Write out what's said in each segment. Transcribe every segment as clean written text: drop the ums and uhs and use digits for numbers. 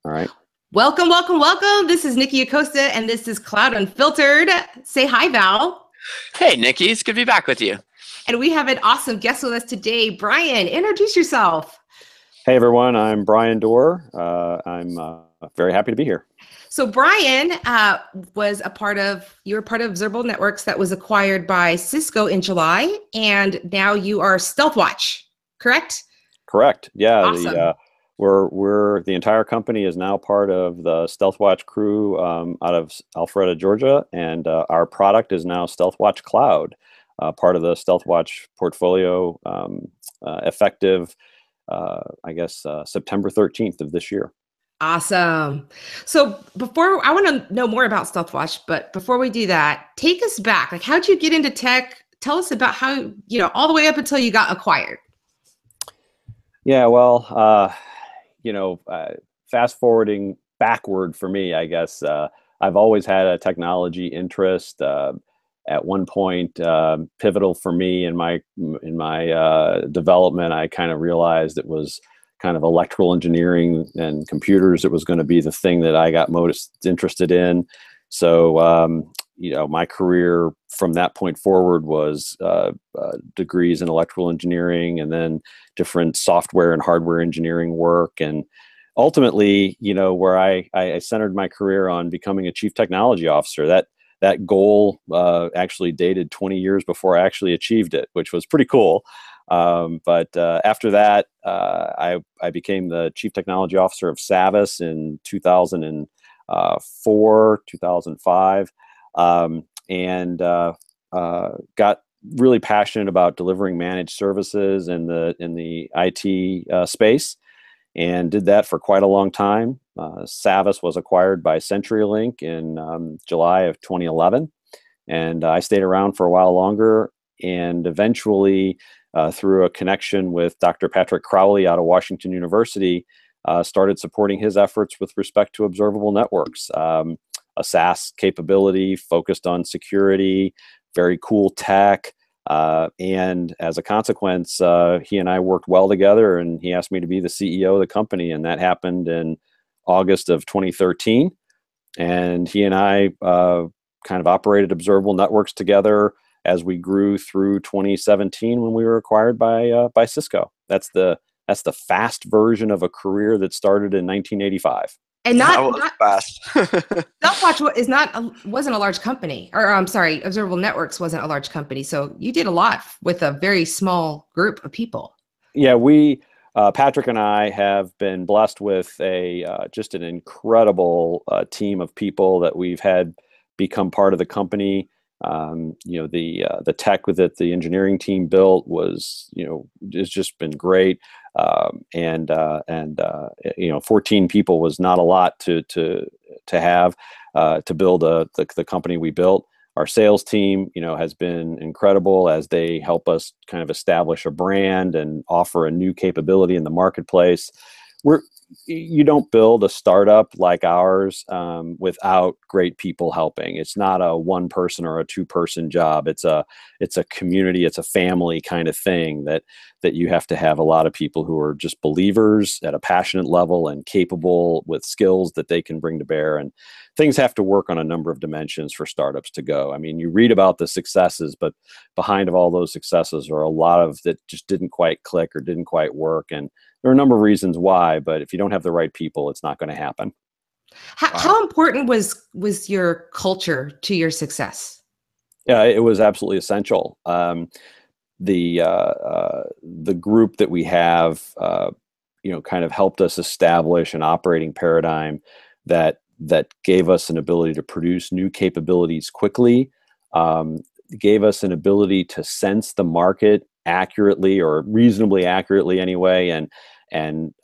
All right. Welcome, welcome, welcome. This is Nikki Acosta, and this is Cloud Unfiltered. Say hi, Val. Hey, Nikki. It's good to be back with you. And we have an awesome guest with us today. Bryan, introduce yourself. Hey, everyone. I'm Bryan Doerr. I'm very happy to be here. So Bryan was you were part of Observable Networks that was acquired by Cisco in July, and now you are Stealthwatch, correct? Correct. Yeah. Awesome. The entire company is now part of the Stealthwatch crew out of Alpharetta, Georgia, and our product is now Stealthwatch Cloud, part of the Stealthwatch portfolio, effective, September 13th of this year. Awesome. So I want to know more about Stealthwatch, but before we do that, take us back. Like, how'd you get into tech? Tell us about how, all the way up until you got acquired. Yeah, well, fast forwarding backward for me, I guess, I've always had a technology interest. At one point, pivotal for me in my development, I kind of realized it was kind of electrical engineering and computers. It was going to be the thing that I got most interested in. So, my career from that point forward was degrees in electrical engineering and then different software and hardware engineering work. And ultimately, where I centered my career on becoming a chief technology officer, that goal actually dated 20 years before I actually achieved it, which was pretty cool. But after that, I became the chief technology officer of Savvis in 2004, 2005, and got really passionate about delivering managed services in the IT space, and did that for quite a long time. Savvis was acquired by CenturyLink in July of 2011, and I stayed around for a while longer, and eventually, through a connection with Dr. Patrick Crowley out of Washington University, started supporting his efforts with respect to observable networks, a SaaS capability focused on security, very cool tech. And as a consequence, he and I worked well together, and he asked me to be the CEO of the company. And that happened in August of 2013. And he and I kind of operated observable networks together as we grew through 2017 when we were acquired by Cisco. That's the fast version of a career that started in 1985. And not fast. Stealthwatch wasn't a large company, or I'm sorry, Observable Networks wasn't a large company. So you did a lot with a very small group of people. Yeah, Patrick and I have been blessed with just an incredible team of people that we've had become part of the company. The tech that the engineering team built has just been great. 14 people was not a lot to have to build the company we built. Our sales team, has been incredible as they help us kind of establish a brand and offer a new capability in the marketplace. You don't build a startup like ours without great people helping. It's not a one person or a two person job. It's a community. It's a family kind of thing that you have to have a lot of people who are just believers at a passionate level and capable with skills that they can bring to bear. And things have to work on a number of dimensions for startups to go. I mean, you read about the successes, but behind of all those successes are a lot of that just didn't quite click or didn't quite work. And there are a number of reasons why, but if you don't have the right people, it's not going to happen. How important was your culture to your success? Yeah, it was absolutely essential. The group that we have, kind of helped us establish an operating paradigm that gave us an ability to produce new capabilities quickly, gave us an ability to sense the market accurately or reasonably accurately anyway, and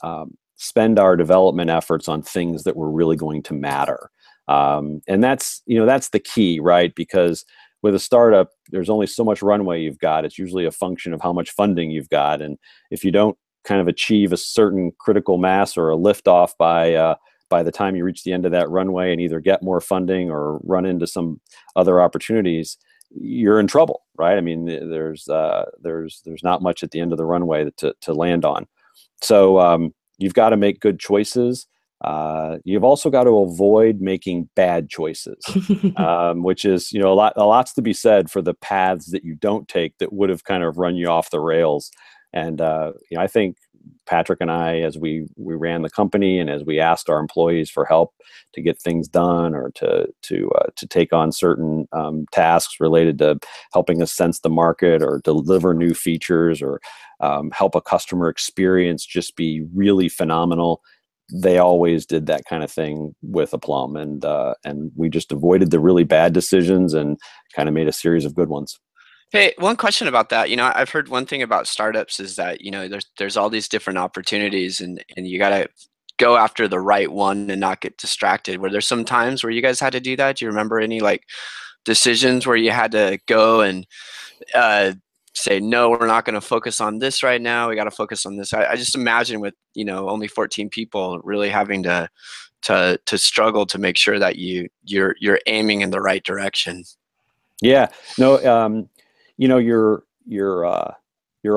spend our development efforts on things that were really going to matter. And that's the key, right? Because with a startup, there's only so much runway you've got. It's usually a function of how much funding you've got. And if you don't kind of achieve a certain critical mass or a liftoff by the time you reach the end of that runway and either get more funding or run into some other opportunities, you're in trouble, right? I mean, there's not much at the end of the runway to land on. So you've got to make good choices. You've also got to avoid making bad choices, which is, a lot's to be said for the paths that you don't take that would have kind of run you off the rails. And I think Patrick and I, as we ran the company and as we asked our employees for help to get things done or to take on certain tasks related to helping us sense the market or deliver new features or help a customer experience just be really phenomenal, they always did that kind of thing with aplomb, and we just avoided the really bad decisions and kind of made a series of good ones. Hey, one question about that. I've heard one thing about startups is that, there's all these different opportunities and you got to go after the right one and not get distracted. Were there some times where you guys had to do that? Do you remember any decisions where you had to go and say, no, we're not going to focus on this right now. We got to focus on this. I just imagine with, only 14 people really having to struggle to make sure that you're aiming in the right direction. Yeah, no, you're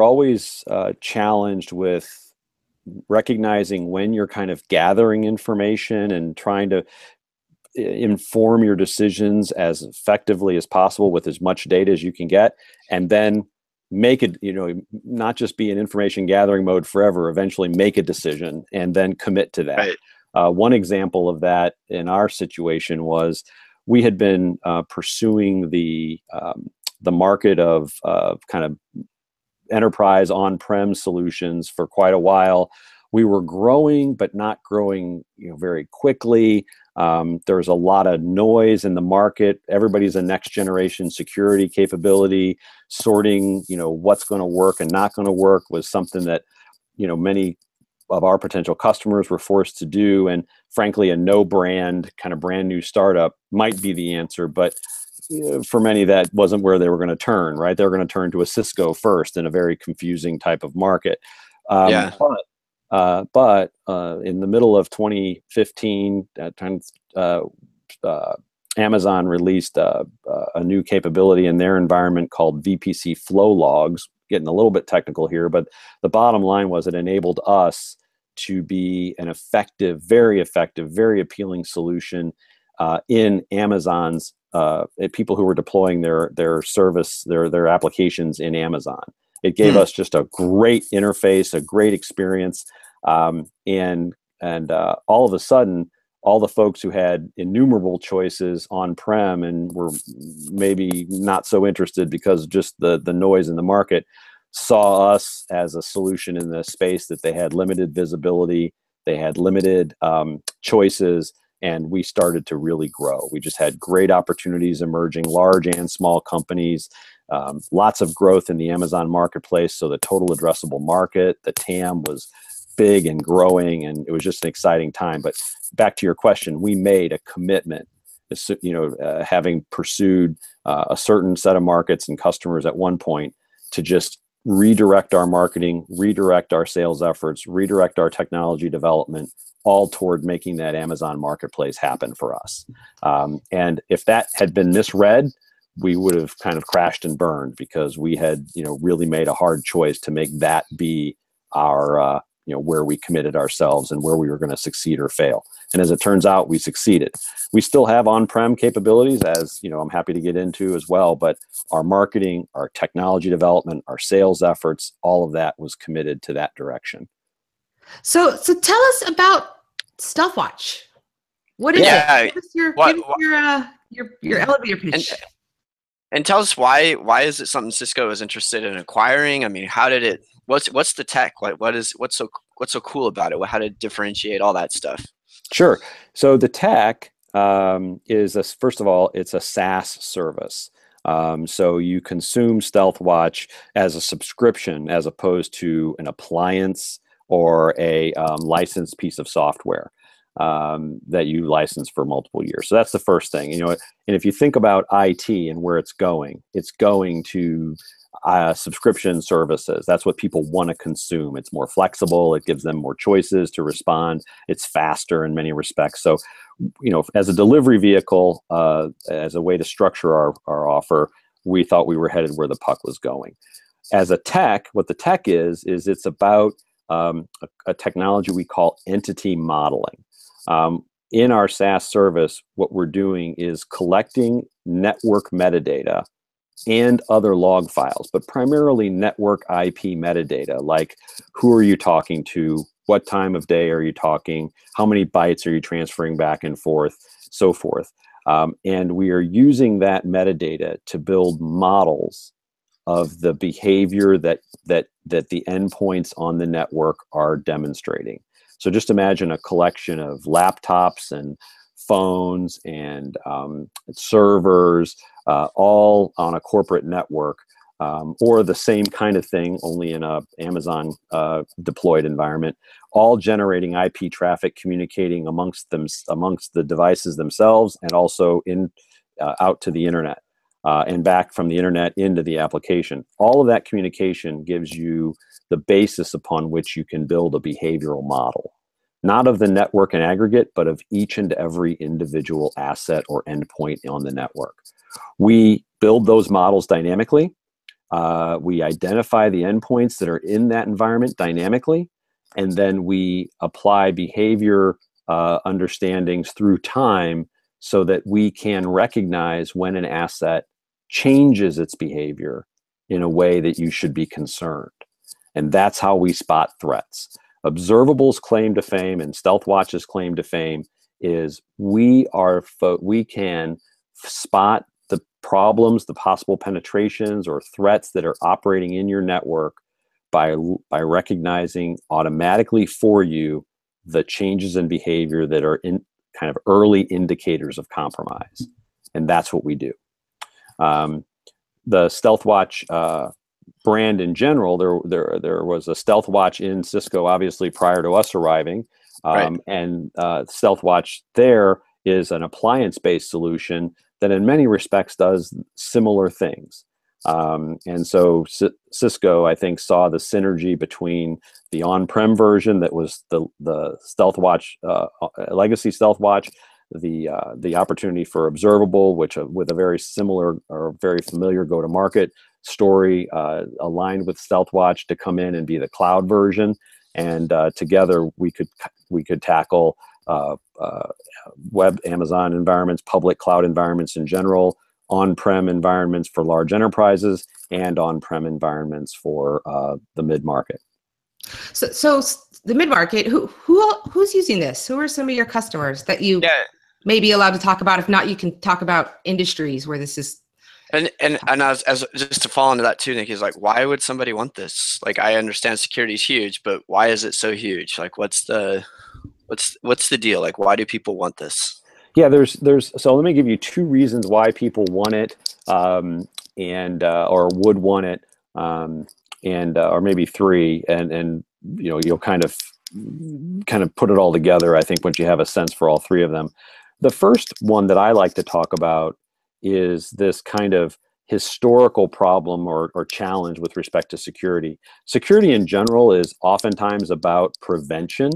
always challenged with recognizing when you're kind of gathering information and trying to inform your decisions as effectively as possible with as much data as you can get, and then make it, not just be in information gathering mode forever, eventually make a decision and then commit to that. Right. One example of that in our situation was we had been pursuing the market of kind of enterprise on-prem solutions for quite a while. We were growing, but not growing, very quickly. There's a lot of noise in the market. Everybody's a next generation security capability. Sorting, what's going to work and not going to work was something that, many of our potential customers were forced to do. And frankly, a no brand kind of brand new startup might be the answer, but for many, that wasn't where they were going to turn, right? They were going to turn to a Cisco first in a very confusing type of market. Yeah. But in the middle of 2015, at times, Amazon released a new capability in their environment called VPC flow logs. Getting a little bit technical here, but the bottom line was it enabled us to be an effective, very appealing solution in Amazon's people who were deploying their service, their applications in Amazon. It gave us just a great interface, a great experience, and all of a sudden, all the folks who had innumerable choices on-prem and were maybe not so interested because of just the noise in the market saw us as a solution in the space that they had limited visibility, they had limited choices, and we started to really grow. We just had great opportunities emerging, large and small companies, lots of growth in the Amazon marketplace. So the total addressable market, the TAM, was big and growing, and it was just an exciting time. But back to your question, we made a commitment, having pursued a certain set of markets and customers at one point, to just redirect our marketing, redirect our sales efforts, redirect our technology development, all toward making that Amazon marketplace happen for us. And if that had been misread, we would have kind of crashed and burned, because we had, really made a hard choice to make that be our, where we committed ourselves and where we were going to succeed or fail. And as it turns out, we succeeded. We still have on-prem capabilities, as I'm happy to get into as well, but our marketing, our technology development, our sales efforts, all of that was committed to that direction. So tell us about Stealthwatch. What is it? Give us your elevator pitch. And tell us why is it something Cisco is interested in acquiring? I mean, how did it? What's the tech? What's so cool about it? How to differentiate all that stuff? Sure. So the tech is first of all, it's a SaaS service. So you consume Stealthwatch as a subscription as opposed to an appliance or a licensed piece of software that you license for multiple years. So that's the first thing. And if you think about IT and where it's going to subscription services. That's what people want to consume. It's more flexible. It gives them more choices to respond. It's faster in many respects. So, as a delivery vehicle, as a way to structure our offer, we thought we were headed where the puck was going. As a tech, what the tech is it's about a technology we call entity modeling. In our SaaS service, what we're doing is collecting network metadata and other log files, but primarily network IP metadata, like who are you talking to, what time of day are you talking, how many bytes are you transferring back and forth, so forth. And we are using that metadata to build models of the behavior that the endpoints on the network are demonstrating. So just imagine a collection of laptops and phones and servers, all on a corporate network, or the same kind of thing, only in a Amazon deployed environment, all generating IP traffic, communicating amongst the devices themselves, and also out to the internet, and back from the internet into the application. All of that communication gives you the basis upon which you can build a behavioral model, not of the network in aggregate, but of each and every individual asset or endpoint on the network. We build those models dynamically. We identify the endpoints that are in that environment dynamically, and then we apply behavior understandings through time so that we can recognize when an asset changes its behavior in a way that you should be concerned. And that's how we spot threats. Observable's claim to fame and Stealthwatch's claim to fame is we can spot the problems, the possible penetrations or threats that are operating in your network by recognizing automatically for you the changes in behavior that are in kind of early indicators of compromise. And that's what we do. The Stealthwatch brand in general, there was a Stealthwatch in Cisco, obviously, prior to us arriving. Right. And Stealthwatch there is an appliance-based solution that in many respects does similar things. And so Cisco, I think, saw the synergy between the on-prem version that was the Stealthwatch, legacy Stealthwatch, the opportunity for Observable, which with a very similar or very familiar go-to-market story, aligned with Stealthwatch to come in and be the cloud version, and together we could tackle web Amazon environments, public cloud environments in general, on-prem environments for large enterprises, and on-prem environments for the mid-market. So the mid-market, who's using this? Who are some of your customers that you may be allowed to talk about? If not, you can talk about industries where this is. And as just to fall into that too, Nick, is like, why would somebody want this? Like, I understand security is huge, but why is it so huge? Like, what's the deal? Like, why do people want this? Yeah, so let me give you two reasons why people want it, or would want it, or maybe three, and you'll kind of put it all together, I think, once you have a sense for all three of them. The first one that I like to talk about is this kind of historical problem or challenge with respect to security. Security in general is oftentimes about prevention.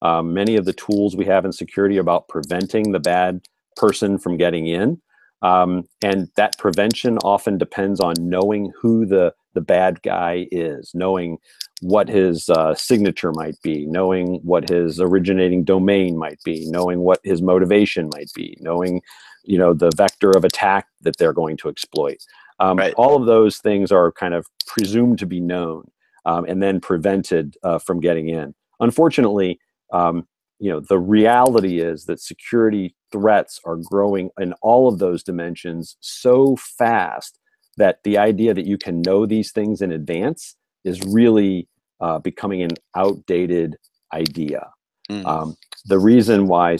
Many of the tools we have in security are about preventing the bad person from getting in. And that prevention often depends on knowing who the bad guy is, knowing what his signature might be, knowing what his originating domain might be, knowing what his motivation might be, knowing the vector of attack that they're going to exploit. Right. All of those things are kind of presumed to be known, and then prevented from getting in. Unfortunately, the reality is that security threats are growing in all of those dimensions so fast that the idea that you can know these things in advance is really becoming an outdated idea. The reason why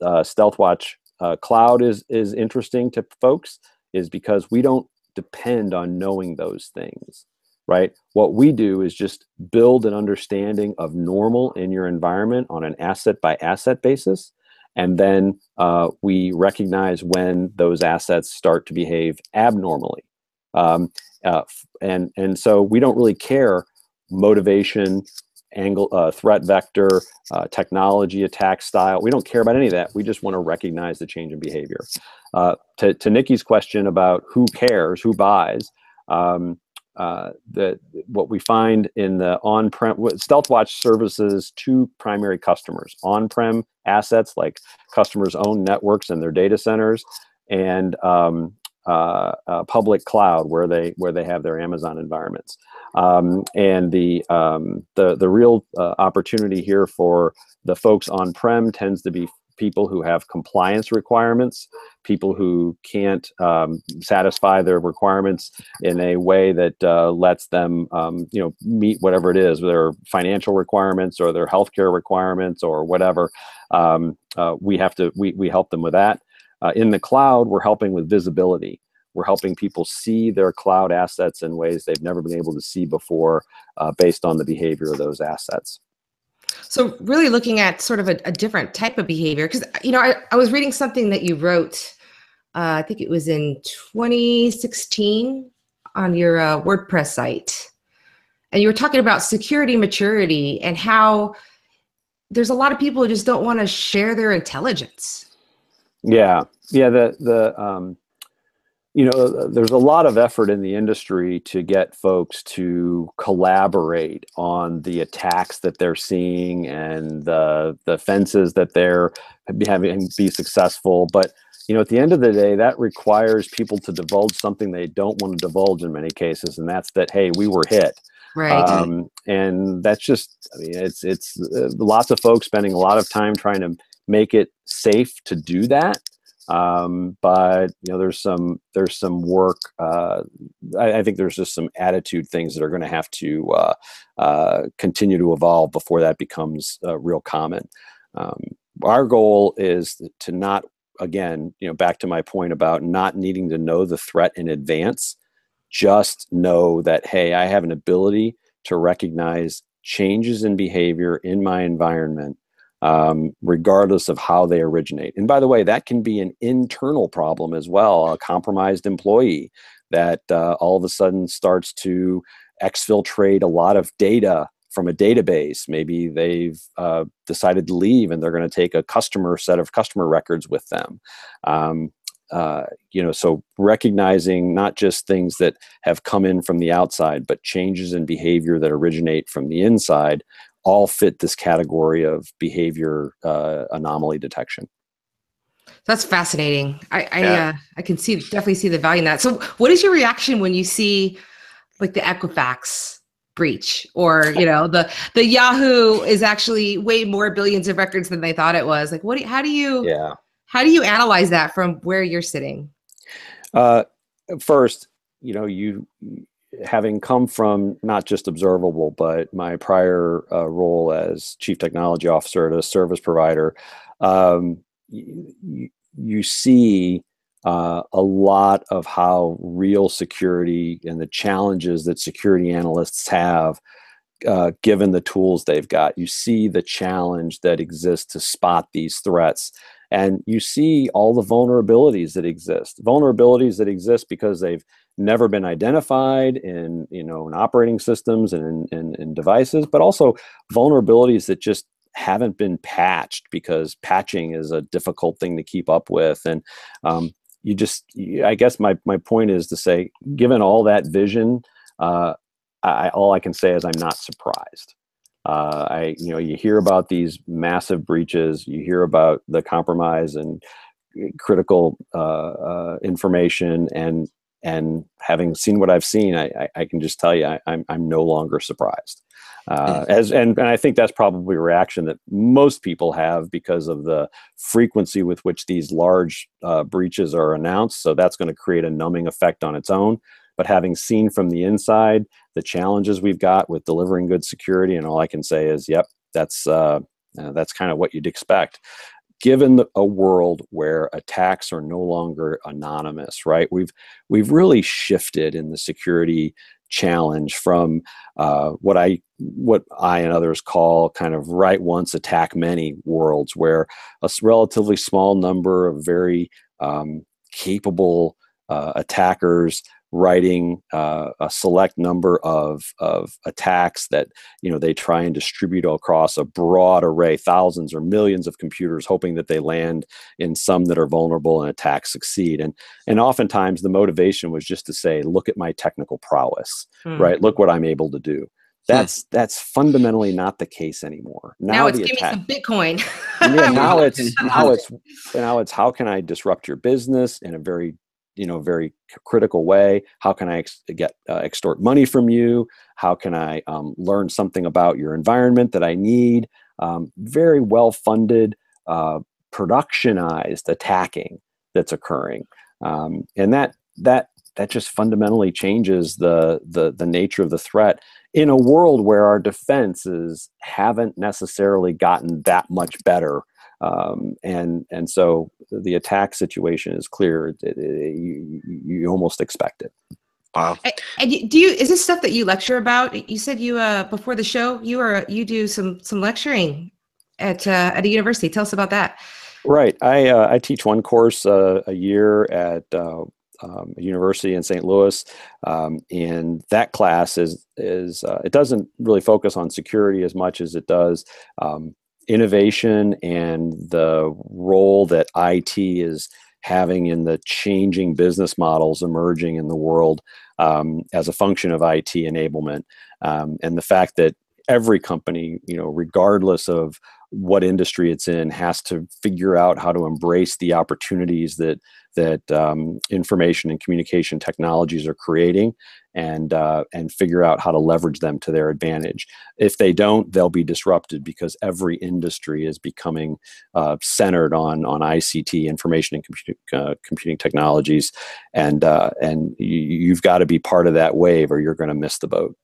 Stealthwatch Cloud is interesting to folks is because we don't depend on knowing those things, right? What we do is just build an understanding of normal in your environment on an asset by asset basis. And then we recognize when those assets start to behave abnormally. And so we don't really care motivation, angle, threat vector, technology, attack style. We don't care about any of that. We just want to recognize the change in behavior. To Nikki's question about who cares, who buys, that what we find in the on-prem, Stealthwatch services two primary customers: on-prem assets like customers' own networks and their data centers, and public cloud where they have their Amazon environments. And the real opportunity here for the folks on-prem tends to be people who have compliance requirements, people who can't satisfy their requirements in a way that lets them, meet whatever it is, their financial requirements or their healthcare requirements or whatever. We help them with that. In the cloud, we're helping with visibility. We're helping people see their cloud assets in ways they've never been able to see before, based on the behavior of those assets. So really looking at sort of a different type of behavior, because, I was reading something that you wrote, I think it was in 2016 on your WordPress site. And you were talking about security maturity and how there's a lot of people who just don't want to share their intelligence. Yeah. There's a lot of effort in the industry to get folks to collaborate on the attacks that they're seeing and the offenses that they're having be successful. But, at the end of the day, that requires people to divulge something they don't want to divulge in many cases. And that's that, hey, we were hit. Right. And that's just, it's lots of folks spending a lot of time trying to make it safe to do that. But there's some work. I think there's just some attitude things that are going to have to continue to evolve before that becomes real common. Our goal is to not, again, back to my point about not needing to know the threat in advance. Just know that, hey, I have an ability to recognize changes in behavior in my environment, regardless of how they originate. And by the way, that can be an internal problem as well. A compromised employee that all of a sudden starts to exfiltrate a lot of data from a database. Maybe they've decided to leave and they're going to take a set of customer records with them. So recognizing not just things that have come in from the outside, but changes in behavior that originate from the inside all fit this category of behavior anomaly detection. That's fascinating. I can definitely see the value in that. So what is your reaction when you see like the Equifax breach, or the Yahoo is actually way more billions of records than they thought it was? Like, how do you analyze that from where you're sitting? First, you having come from not just observable, but my prior role as chief technology officer at a service provider, you see a lot of how real security and the challenges that security analysts have, given the tools they've got. You see the challenge that exists to spot these threats. And you see all the vulnerabilities that exist because they've never been identified in operating systems and in devices, but also vulnerabilities that just haven't been patched because patching is a difficult thing to keep up with. And I guess my point is to say, given all that vision, all I can say is I'm not surprised. You hear about these massive breaches, you hear about the compromise and critical information, and having seen what I've seen, I can just tell you I'm no longer surprised. And I think that's probably a reaction that most people have because of the frequency with which these large breaches are announced. So that's going to create a numbing effect on its own. But having seen from the inside the challenges we've got with delivering good security, and all I can say is, yep, that's kind of what you'd expect. Given a world where attacks are no longer anonymous, right? We've really shifted in the security challenge from what I and others call kind of write once, attack many worlds, where a relatively small number of very capable attackers writing a select number of attacks that they try and distribute across a broad array, thousands or millions of computers, hoping that they land in some that are vulnerable and attacks succeed. And oftentimes the motivation was just to say, look at my technical prowess, right? Look what I'm able to do. That's fundamentally not the case anymore. Now it's give me some Bitcoin. Yeah, now it's how can I disrupt your business in a very very critical way? How can I extort money from you? How can I learn something about your environment that I need? Very well funded, productionized attacking that's occurring, and that just fundamentally changes the nature of the threat in a world where our defenses haven't necessarily gotten that much better. And so the attack situation is clear. You almost expect it. Wow. And is this stuff that you lecture about? You said you before the show you do some lecturing at a university. Tell us about that. Right. I teach one course a year at a university in St. Louis, and that class is it doesn't really focus on security as much as it does innovation and the role that IT is having in the changing business models emerging in the world as a function of IT enablement, and the fact that every company, regardless of what industry it's in, has to figure out how to embrace the opportunities that information and communication technologies are creating, and figure out how to leverage them to their advantage. If they don't, they'll be disrupted, because every industry is becoming centered on ICT, information and computing technologies, and you've got to be part of that wave, or you're going to miss the boat.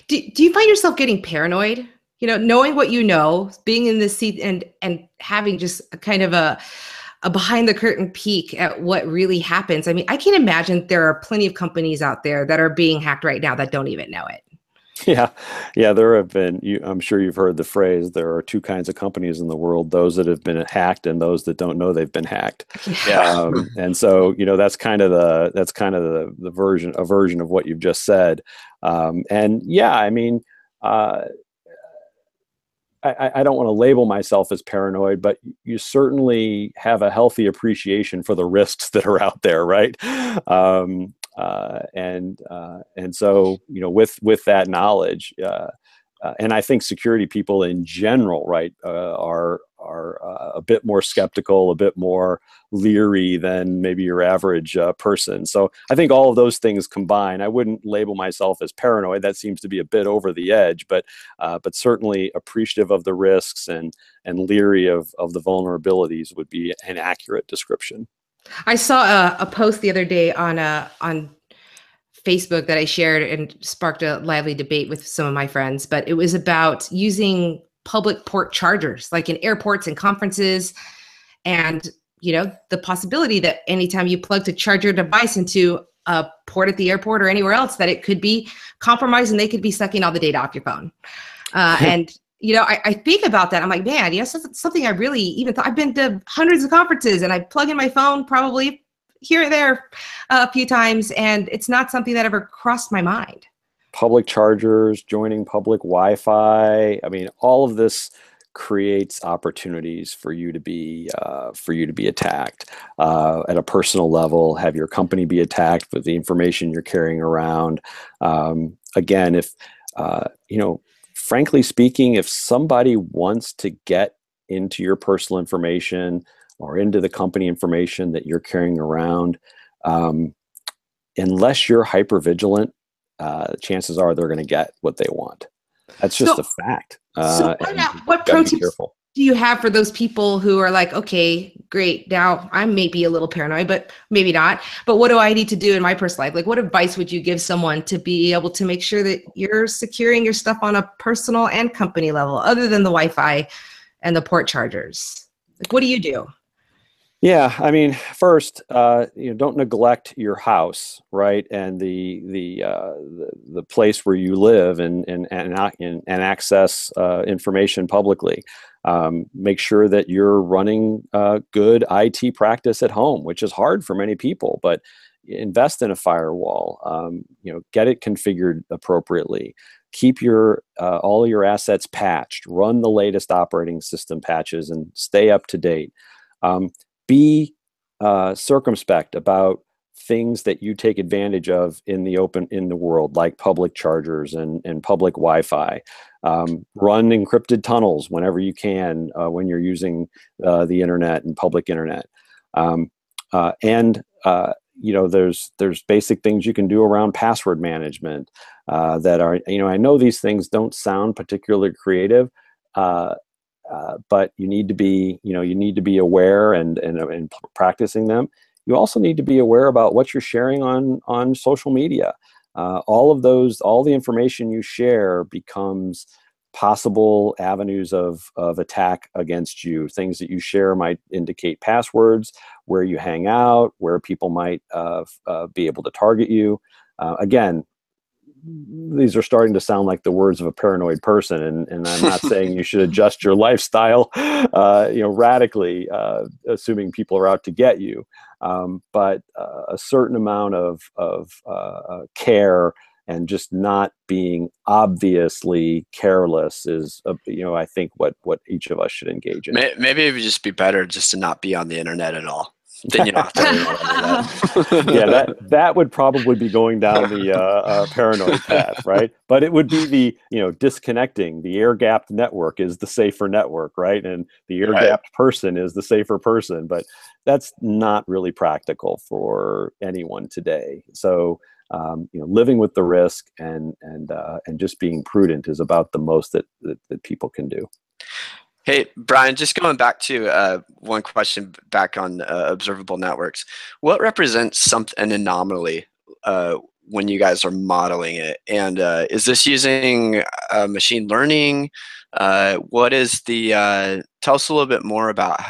Do you find yourself getting paranoid? Knowing what you know, being in this seat and having just a kind of a behind the curtain peek at what really happens. I mean, I can imagine there are plenty of companies out there that are being hacked right now that don't even know it. Yeah. There have been. I'm sure you've heard the phrase. There are two kinds of companies in the world: those that have been hacked and those that don't know they've been hacked. Yeah. And so that's kind of the version of what you've just said. And yeah, I mean, I don't want to label myself as paranoid, but you certainly have a healthy appreciation for the risks that are out there, right? And so with that knowledge, and I think security people in general, right, are a bit more skeptical, a bit more leery than maybe your average person. So I think all of those things combined. I wouldn't label myself as paranoid. That seems to be a bit over the edge, but certainly appreciative of the risks and leery of the vulnerabilities would be an accurate description. I saw a post the other day on Facebook that I shared and sparked a lively debate with some of my friends, but it was about using public port chargers, like in airports and conferences, and the possibility that anytime you plug to charge your device into a port at the airport or anywhere else, that it could be compromised and they could be sucking all the data off your phone. And I think about that. I'm like, man, something I really even thought. I've been to hundreds of conferences and I plug in my phone probably here and there a few times, and it's not something that ever crossed my mind. Public chargers, joining public Wi-Fi. I mean, all of this creates opportunities for you to be attacked at a personal level. Have your company be attacked with the information you're carrying around. Again, if frankly speaking, if somebody wants to get into your personal information or into the company information that you're carrying around, unless you're hypervigilant, chances are they're going to get what they want. That's just a fact. So what pro tips do you have for those people who are like, okay, great, now I'm maybe a little paranoid, but maybe not. But what do I need to do in my personal life? Like, what advice would you give someone to be able to make sure that you're securing your stuff on a personal and company level, other than the Wi-Fi and the port chargers? Like, what do you do? Yeah, I mean, first, don't neglect your house, right, and the place where you live and access information publicly. Make sure that you're running good IT practice at home, which is hard for many people, but invest in a firewall. Get it configured appropriately. Keep your all your assets patched. Run the latest operating system patches and stay up to date. Be circumspect about things that you take advantage of in the world, like public chargers and public Wi-Fi. Run encrypted tunnels whenever you can when you're using the internet and public internet. There's basic things you can do around password management that are, I know these things don't sound particularly creative, but you need to be aware and practicing them. You also need to be aware about what you're sharing on social media. All the information you share becomes possible avenues of attack against you. Things that you share might indicate passwords, where you hang out, where people might be able to target you. Again, these are starting to sound like the words of a paranoid person, and I'm not saying you should adjust your lifestyle, radically, assuming people are out to get you. But a certain amount of care and just not being obviously careless is, I think what each of us should engage in. Maybe it would just be better just to not be on the internet at all. Then you don't have to worry about that. Yeah, that would probably be going down the paranoid path, right? But it would be the disconnecting. The air-gapped network is the safer network, right? And the air-gapped person is the safer person. But that's not really practical for anyone today. So living with the risk and just being prudent is about the most that people can do. Hey, Bryan, just going back to one question back on observable networks. What represents an anomaly when you guys are modeling it? And is this using machine learning? What is tell us a little bit more about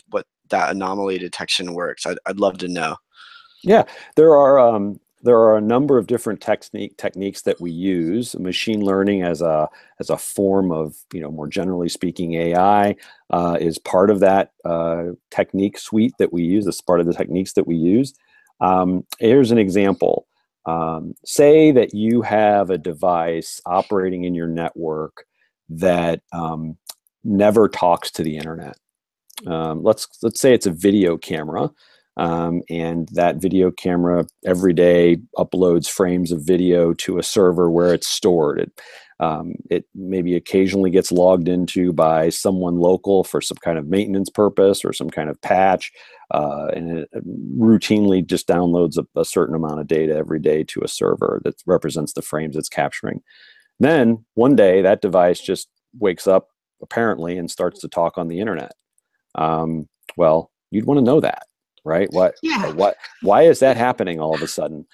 what that anomaly detection works. I'd love to know. Yeah, there are a number of different techniques that we use. Machine learning as a form of, more generally speaking, AI is part of that technique suite that we use. It's part of the techniques that we use. Here's an example. Say that you have a device operating in your network that never talks to the internet. Let's say it's a video camera. And that video camera every day uploads frames of video to a server where it's stored. It maybe occasionally gets logged into by someone local for some kind of maintenance purpose or some kind of patch, and it routinely just downloads a certain amount of data every day to a server that represents the frames it's capturing. Then one day that device just wakes up apparently and starts to talk on the internet. Well, you'd want to know that. Right? Why is that happening all of a sudden?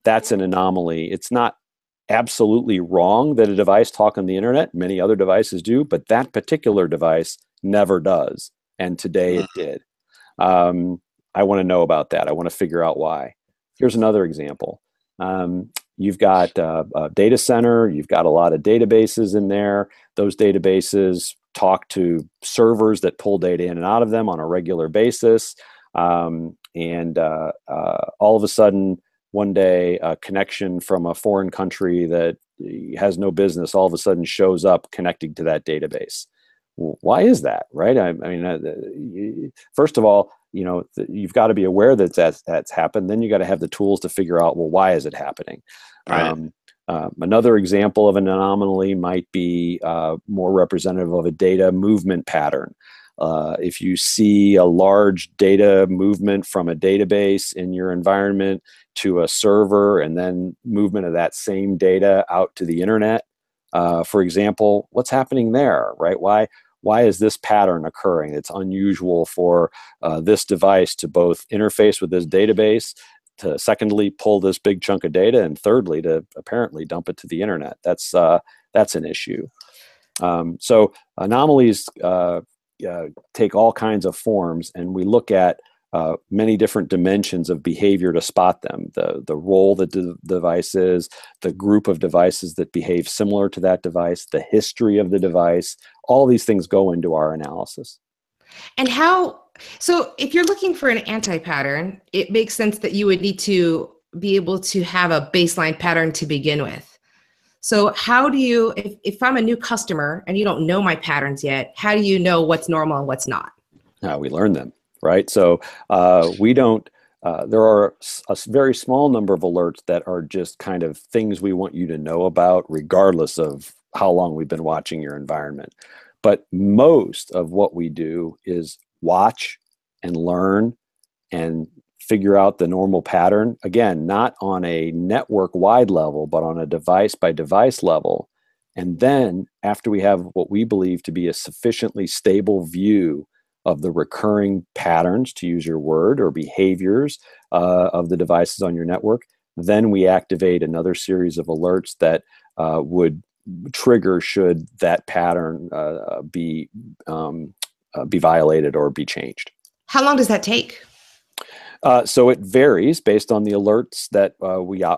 That's an anomaly. It's not absolutely wrong that a device talk on the internet. Many other devices do, but that particular device never does. And today it did. I want to know about that. I want to figure out why. Here's another example. You've got a data center. You've got a lot of databases in there. Those databases talk to servers that pull data in and out of them on a regular basis. All of a sudden, one day, a connection from a foreign country that has no business all of a sudden shows up connecting to that database. Why is that, right? I mean, first of all, you've got to be aware that that's happened. Then you got to have the tools to figure out, well, why is it happening? Right. Another example of an anomaly might be more representative of a data movement pattern. If you see a large data movement from a database in your environment to a server and then movement of that same data out to the internet, for example, what's happening there, right? Why is this pattern occurring? It's unusual for this device to both interface with this database, to secondly pull this big chunk of data, and thirdly to apparently dump it to the internet. That's an issue. So anomalies take all kinds of forms, and we look at many different dimensions of behavior to spot them. The role that the device is, the group of devices that behave similar to that device, the history of the device. All these things go into our analysis. And how So if you're looking for an anti-pattern, it makes sense that you would need to be able to have a baseline pattern to begin with. So how do you, if I'm a new customer and you don't know my patterns yet, how do you know what's normal and what's not? We learn them, right? So we don't, there are a very small number of alerts that are just kind of things we want you to know about, regardless of how long we've been watching your environment. But most of what we do is watch and learn and figure out the normal pattern. Again, not on a network wide level, but on a device by device level. And then after we have what we believe to be a sufficiently stable view of the recurring patterns, to use your word, or behaviors of the devices on your network, then we activate another series of alerts that would trigger should that pattern be violated or be changed. How long does that take? So it varies based on the alerts that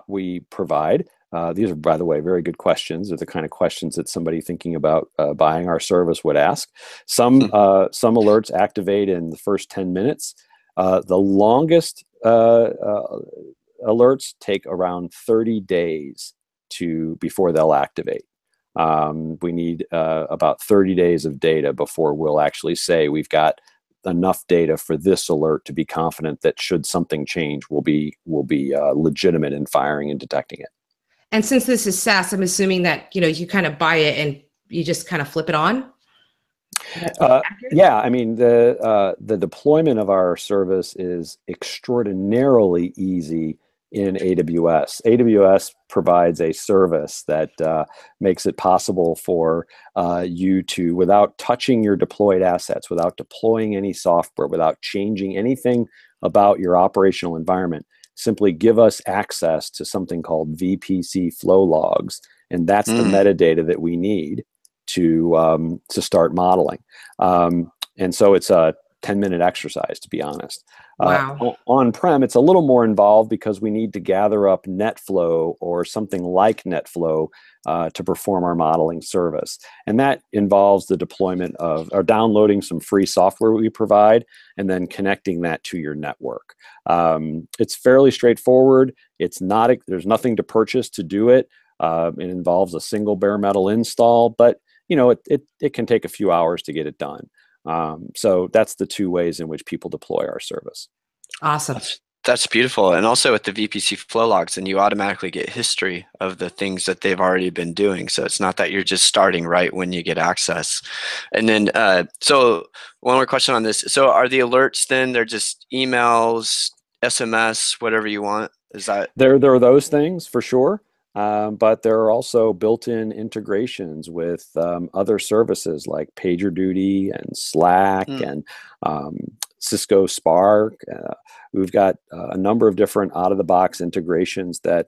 we provide. These are, by the way, very good questions. They're the kind of questions that somebody thinking about buying our service would ask. Some alerts activate in the first 10 minutes. The longest alerts take around 30 days before they'll activate. We need about 30 days of data before we'll actually say we've got enough data for this alert to be confident that should something change, we'll be legitimate in firing and detecting it. And since this is SaaS, I'm assuming that you kind of buy it and you just kind of flip it on. Yeah, I mean the deployment of our service is extraordinarily easy in AWS. AWS provides a service that makes it possible for you to, without touching your deployed assets, without deploying any software, without changing anything about your operational environment, simply give us access to something called VPC flow logs, and that's the metadata that we need to start modeling. And so it's a 10-minute exercise, to be honest. Wow. On-prem, it's a little more involved because we need to gather up NetFlow or something like NetFlow to perform our modeling service. And that involves the deployment of, or downloading some free software we provide, and then connecting that to your network. It's fairly straightforward. There's nothing to purchase to do it. It involves a single bare metal install, but it can take a few hours to get it done. So that's the two ways in which people deploy our service. Awesome. That's beautiful. And also with the VPC flow logs, and you automatically get history of the things that they've already been doing. So it's not that you're just starting right when you get access. And then, so one more question on this. So are the alerts then, they're just emails, SMS, whatever you want? Is that? There are those things for sure. But there are also built-in integrations with other services like PagerDuty and Slack and Cisco Spark. We've got a number of different out-of-the-box integrations that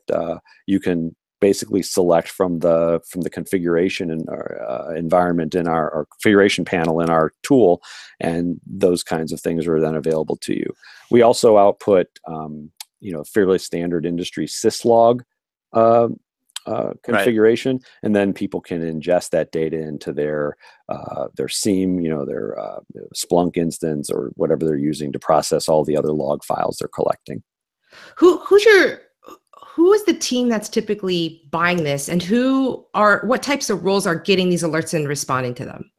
you can basically select from the configuration in our environment in our configuration panel in our tool, and those kinds of things are then available to you. We also output fairly standard industry syslog configuration, right. And then people can ingest that data into their SIEM, their Splunk instance or whatever they're using to process all the other log files they're collecting. Who is the team that's typically buying this, and what types of roles are getting these alerts and responding to them?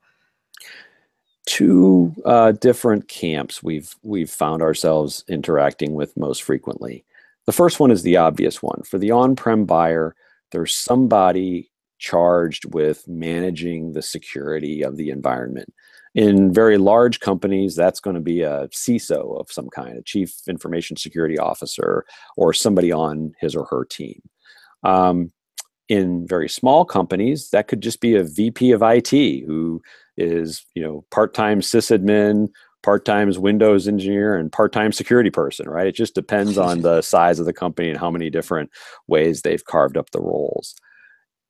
Two different camps we've found ourselves interacting with most frequently. The first one is the obvious one. For the on-prem buyer, there's somebody charged with managing the security of the environment. In very large companies, that's going to be a CISO of some kind, a chief information security officer, or somebody on his or her team. In very small companies, that could just be a VP of IT who is, part-time sysadmin, part-time Windows engineer, and part-time security person, right? It just depends on the size of the company and how many different ways they've carved up the roles.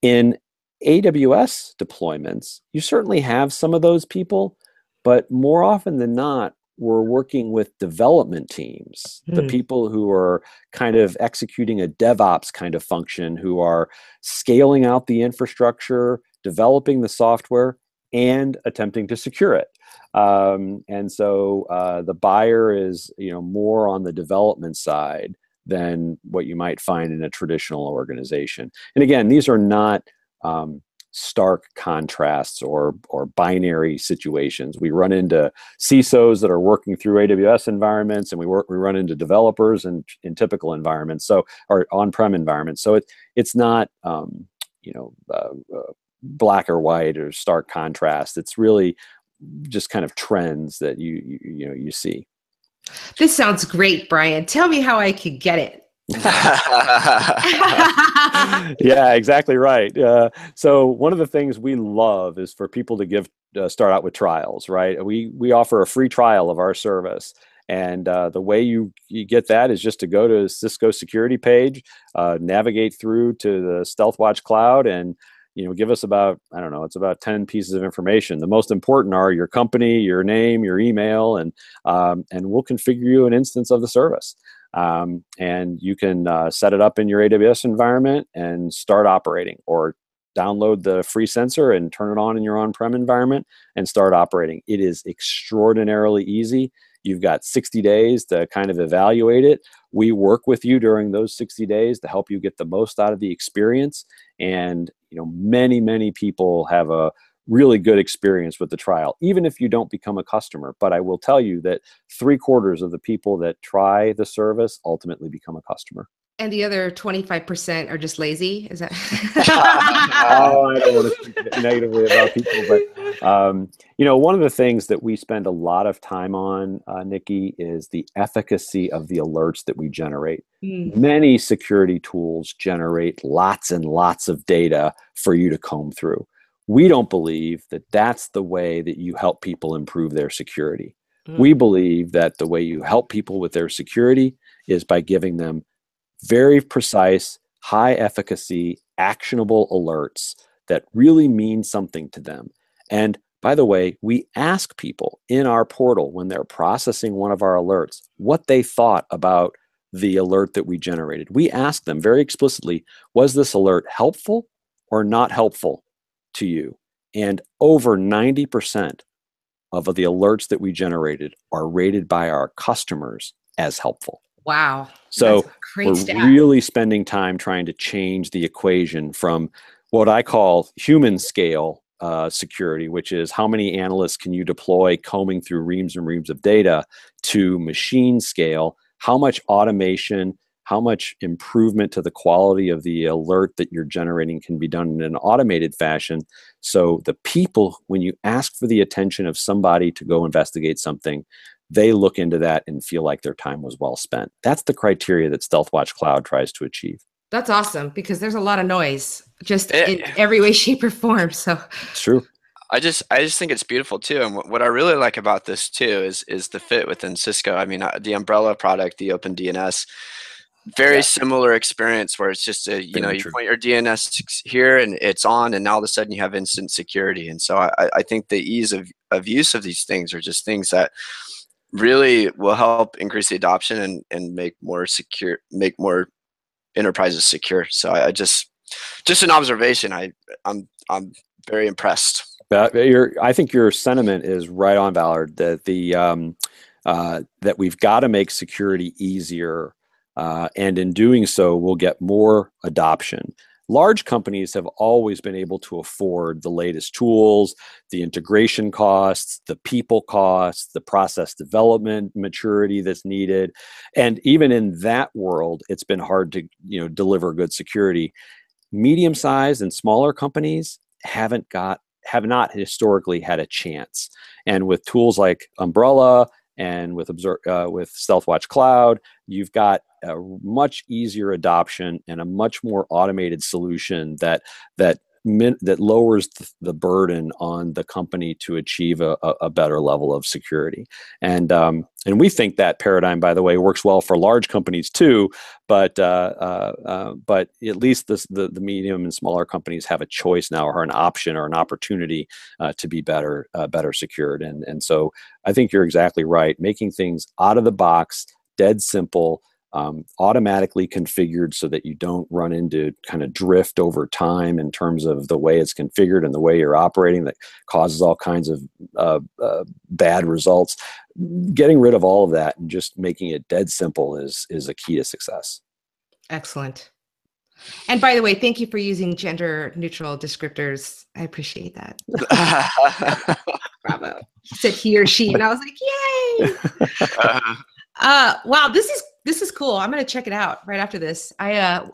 In AWS deployments, you certainly have some of those people, but more often than not, we're working with development teams, the people who are kind of executing a DevOps kind of function, who are scaling out the infrastructure, developing the software, and attempting to secure it. And so the buyer is, more on the development side than what you might find in a traditional organization. And again, these are not stark contrasts or binary situations. We run into CISOs that are working through AWS environments, and we run into developers in typical environments, or on-prem environments. So it's not black or white or stark contrast. It's really just kind of trends that you see. This sounds great, Bryan. Tell me how I could get it. Yeah, exactly right. So one of the things we love is for people to start out with trials, right? We offer a free trial of our service. And the way you get that is just to go to Cisco security page, navigate through to the Stealthwatch Cloud, and give us about, I don't know, it's about 10 pieces of information. The most important are your company, your name, your email, and we'll configure you an instance of the service. And you can set it up in your AWS environment and start operating, or download the free sensor and turn it on in your on-prem environment and start operating. It is extraordinarily easy. You've got 60 days to kind of evaluate it. We work with you during those 60 days to help you get the most out of the experience. And many people have a really good experience with the trial, even if you don't become a customer. But I will tell you that 3/4 of the people that try the service ultimately become a customer. And the other 25% are just lazy? Is that? Oh, I don't want to speak negatively about people, but one of the things that we spend a lot of time on, Nikki, is the efficacy of the alerts that we generate. Many security tools generate lots and lots of data for you to comb through. We don't believe that that's the way that you help people improve their security. We believe that the way you help people with their security is by giving them very precise, high efficacy, actionable alerts that really mean something to them. And by the way, we ask people in our portal when they're processing one of our alerts what they thought about the alert that we generated. We ask them very explicitly, was this alert helpful or not helpful to you? And over 90% of the alerts that we generated are rated by our customers as helpful. Wow. So we're stat. really spending time trying to change the equation from what I call human scale security, which is how many analysts can you deploy combing through reams and reams of data, to machine scale, how much automation, how much improvement to the quality of the alert that you're generating can be done in an automated fashion. So the people, when you ask for the attention of somebody to go investigate something, they look into that and feel like their time was well spent. That's the criteria that Stealthwatch Cloud tries to achieve. That's awesome, because there's a lot of noise just in every way, shape, or form. So it's true. I just think it's beautiful too, and what I really like about this too is the fit within Cisco. I mean, the umbrella product, the Open DNS, very similar experience where it's just you point your DNS here and it's on, and now all of a sudden you have instant security. And so I think the ease of use of these things are just things that really will help increase the adoption and make more enterprises secure. So I just an observation. I'm very impressed. I think your sentiment is right on, Ballard. That that we've got to make security easier, and in doing so, we'll get more adoption. Large companies have always been able to afford the latest tools, the integration costs, the people costs, the process development maturity that's needed. And even in that world, it's been hard to deliver good security. Medium-sized and smaller companies have not historically had a chance. And with tools like Umbrella and with Stealthwatch Cloud, you've got a much easier adoption and a much more automated solution that lowers the burden on the company to achieve a better level of security. And we think that paradigm, by the way, works well for large companies too. But at least the medium and smaller companies have a choice now, or an option, or an opportunity to be better secured. And so I think you're exactly right. Making things out of the box, dead simple, automatically configured so that you don't run into kind of drift over time in terms of the way it's configured and the way you're operating that causes all kinds of bad results. Getting rid of all of that and just making it dead simple is a key to success. Excellent. And by the way, thank you for using gender neutral descriptors. I appreciate that. Bravo. He said he or she, and I was like, yay. Wow, this is cool. I'm gonna check it out right after this.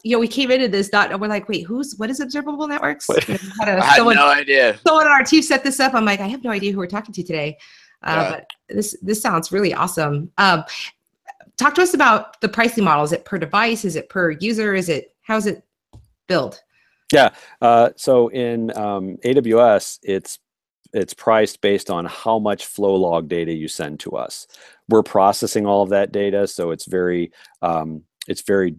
We came into this we're like, wait, what is observable networks? I had no idea. Someone on our team set this up. I'm like, I have no idea who we're talking to today. But this sounds really awesome. Talk to us about the pricing model. Is it per device? Is it per user? How's it billed? Yeah. So in AWS, it's priced based on how much flow log data you send to us. We're processing all of that data, so it's very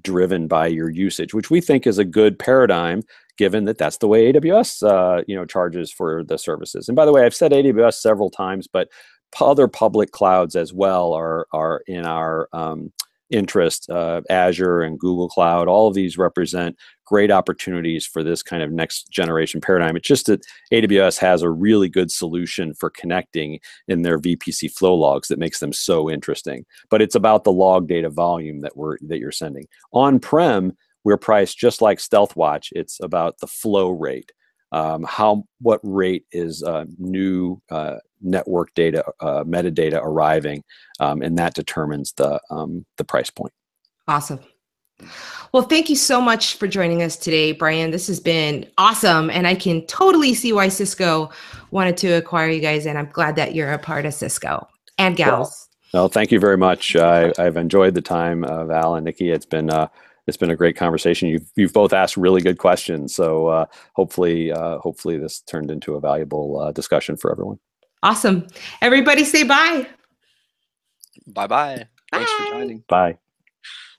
driven by your usage, which we think is a good paradigm, given that that's the way AWS charges for the services. And by the way, I've said AWS several times, but other public clouds as well are in our interest. Azure and Google Cloud, all of these represent great opportunities for this kind of next generation paradigm. It's just that AWS has a really good solution for connecting in their VPC flow logs that makes them so interesting. But it's about the log data volume that you're sending. On-prem, we're priced just like Stealthwatch. It's about the flow rate. What rate is new network data, metadata arriving, and that determines the price point. Awesome. Well, thank you so much for joining us today, Bryan. This has been awesome, and I can totally see why Cisco wanted to acquire you guys, and I'm glad that you're a part of Cisco and gals. Well, thank you very much. I've enjoyed the time, Val and Nikki. It's been a great conversation. You've both asked really good questions, so hopefully this turned into a valuable discussion for everyone. Awesome. Everybody say bye. Bye-bye. Thanks for joining. Bye.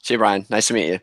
See you, Bryan. Nice to meet you.